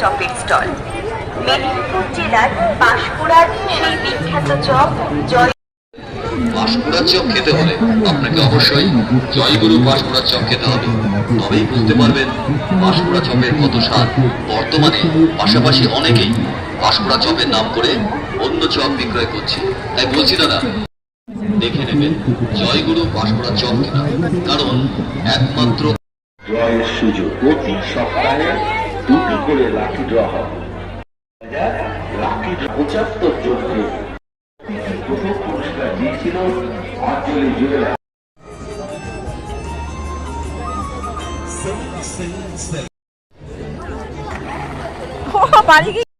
চপের স্টল। মেদিনীপুর জেলার পাঁশকুড়ার সেই বিখ্যাত চপ জয়। পাঁশকুড়ার চপ খেতে হলে আপনাকে অবশ্যই জয়গুরু পাঁশকুড়ার চপ খেতে হবে, তবেই বুঝতে পারবেন পাঁশকুড়া চপের কত স্বাদ। বর্তমানে পাশাপাশি অনেকেই পাঁশকুড়া চপের নাম করে অন্য চপ বিক্রয় করছে, তাই বলছি দাদা দেখে নেবেন জয়গুরু পাঁশকুড়া চপ কিনা, কারণ একমাত্র জয়ের সুযোগ। প্রতি সপ্তাহে 2টি করে লাকি ড্র হবে। লাকি 75 জনকে প্রথম পুরস্কার দিয়েছিল অঞ্জলি জুয়েলার্স।